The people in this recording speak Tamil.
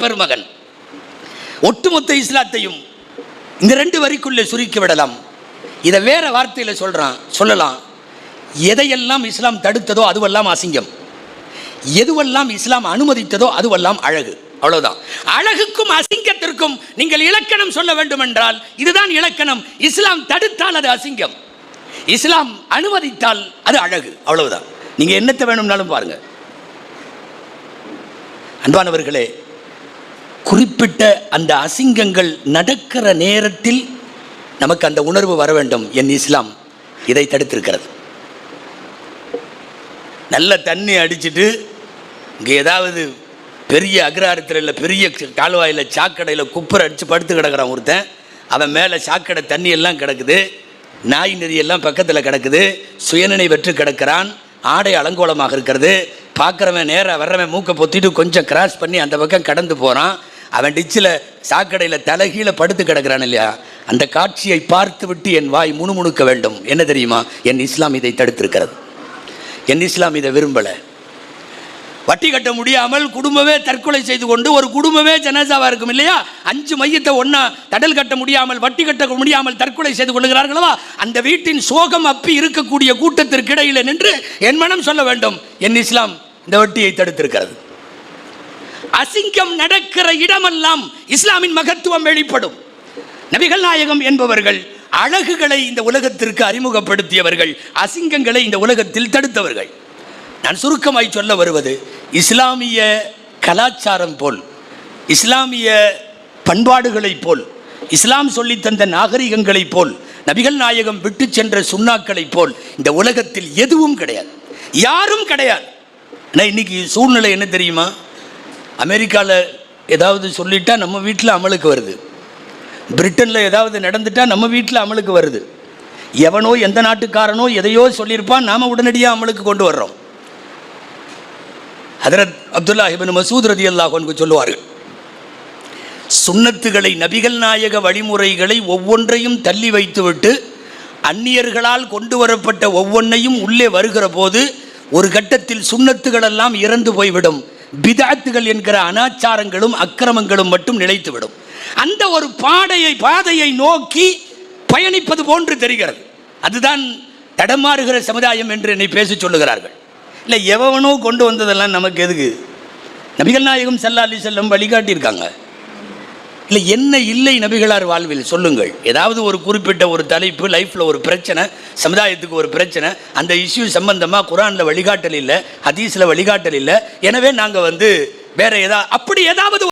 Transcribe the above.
பெருமகன். ஒட்டுமொத்த இஸ்லாத்தையும் இந்த 2 வரிக்குள்ளே சுருக்கி விடலாம். இதை வேற வார்த்தையில் சொல்லலாம். எதையெல்லாம் இஸ்லாம் தடுத்ததோ அதுவெல்லாம் அசிங்கம், எதுவெல்லாம் இஸ்லாம் அனுமதித்ததோ அதுவெல்லாம் அழகு. அவ்வளவுதான். அழகுக்கும் அசிங்கத்திற்கும் நீங்கள் இலக்கணம் சொல்ல வேண்டும் என்றால் இதுதான் இலக்கணம். இஸ்லாம் தடுத்தால் அது அசிங்கம், இஸ்லாம் அனுமதித்தால் அது அழகு. அவ்வளவுதான். நீங்க என்னத்தை வேணும்னாலும் பாருங்க. அன்பானவர்களே, குறிப்பிட்ட அந்த அசிங்கங்கள் நடக்கிற நேரத்தில் நமக்கு அந்த உணர்வு வர வேண்டும். என் இஸ்லாம் இதை தடுத்திருக்கிறது. நல்ல தண்ணி அடிச்சுட்டு இங்கே ஏதாவது பெரிய அக்ராரத்தில் இல்லை பெரிய கால்வாயில் சாக்கடையில் குப்பரை அடித்து படுத்து கிடக்கிறான் ஒருத்தன். அவன் மேலே சாக்கடை தண்ணி எல்லாம் கிடக்குது, நாய் நெறியெல்லாம் பக்கத்தில் கிடக்குது, சுயநினை வெற்று கிடக்கிறான், ஆடை அலங்கோலமாக இருக்கிறது. பார்க்குறவன் நேராக வர்றவன் மூக்கை பொத்திட்டு கொஞ்சம் கிராஸ் பண்ணி அந்த பக்கம் கடந்து போகிறான். அவன் டிச்சில் சாக்கடையில் தலைகீழ படுத்து கிடக்கிறான் இல்லையா? அந்த காட்சியை பார்த்து விட்டு என் வாய் முணுமுணுக்க வேண்டும். என்ன தெரியுமா? என் இஸ்லாம் இதை தடுத்திருக்கிறது. என் இஸ்லாம் இதை விரும்பலை. வட்டி கட்ட முடியாமல் குடும்பமே தற்கொலை செய்து கொண்டு ஒரு குடும்பமே ஜனாசாவாக இருக்கும் இல்லையா? 5 மையத்தை ஒன்றா தடல் கட்ட முடியாமல் வட்டி கட்ட முடியாமல் தற்கொலை செய்து கொள்கிறார்களவா? அந்த வீட்டின் சோகம் அப்பி இருக்கக்கூடிய கூட்டத்திற்கு இடையில் நின்று என் மனம் சொல்ல வேண்டும், என் இஸ்லாம் இந்த வட்டியை தடுத்திருக்கிறது. அசிங்கம் நடக்கிற இடமெல்லாம் இஸ்லாமின் மகத்துவம் வெளிப்படும். நபிகள் நாயகம் என்பவர்கள் அழகுகளை இந்த உலகத்திற்கு அறிமுகப்படுத்தியவர்கள், அசிங்கங்களை இந்த உலகத்தில் தடுத்தவர்கள். நான் சுருக்கமாய் சொல்ல வருவது, இஸ்லாமிய கலாச்சாரம் போல், இஸ்லாமிய பண்பாடுகளைப் போல், இஸ்லாம் சொல்லித்தந்த நாகரிகங்களைப் போல், நபிகள் நாயகம் விட்டு சென்ற சுண்ணாக்களைப் போல் இந்த உலகத்தில் எதுவும் கிடையாது, யாரும் கிடையாது. ஆனால் இன்னைக்கு சூழ்நிலை என்ன தெரியுமா? அமெரிக்காவில் ஏதாவது சொல்லிட்டா நம்ம வீட்டில் அமலுக்கு வருது, பிரிட்டனில் ஏதாவது நடந்துட்டா நம்ம வீட்டில் அமலுக்கு வருது. எவனோ எந்த நாட்டுக்காரனோ எதையோ சொல்லியிருப்பான், நாம் உடனடியாக அமலுக்கு கொண்டு வர்றோம். ஹதரத் அப்துல்லா இப்னு மசூத் ரலியல்லாஹு அன்ஹு சொல்லுவார்கள், சுன்னத்துகளை, நபிகள் நாயக வழிமுறைகளை ஒவ்வொன்றையும் தள்ளி வைத்துவிட்டு அந்நியர்களால் கொண்டு வரப்பட்ட ஒவ்வொன்றையும் உள்ளே வருகிற போது ஒரு கட்டத்தில் சுன்னத்துகள் எல்லாம் இறந்து போய்விடும். பிதஅத்துகள் என்கிற அனாச்சாரங்களும் அக்கிரமங்களும் மட்டும் நிலைத்துவிடும். அந்த ஒரு பாதையை நோக்கி பயணிப்பது போன்று தெரிகிறது. அதுதான் தடமாறுகிற சமுதாயம் என்று என்னை பேச சொல்லுகிறார்கள். இல்லை, எவனோ கொண்டு வந்ததெல்லாம் நமக்கு எதுக்கு? நபிகள் நாயகம் ஸல்லல்லாஹு அலைஹி வஸல்லம் வழிகாட்டியிருக்காங்க. இல்லை, என்ன இல்லை நபிகளார் வாழ்வில் சொல்லுங்கள். ஏதாவது ஒரு குறிப்பிட்ட ஒரு தலைப்பு, லைஃப்பில் ஒரு பிரச்சனை, சமுதாயத்துக்கு ஒரு பிரச்சனை, அந்த இஷ்யூ சம்பந்தமாக குர்ஆனில் வழிகாட்டல் இல்லை, ஹதீஸில் வழிகாட்டல் இல்லை, எனவே நாங்கள் வேற அப்படி ஏதாவது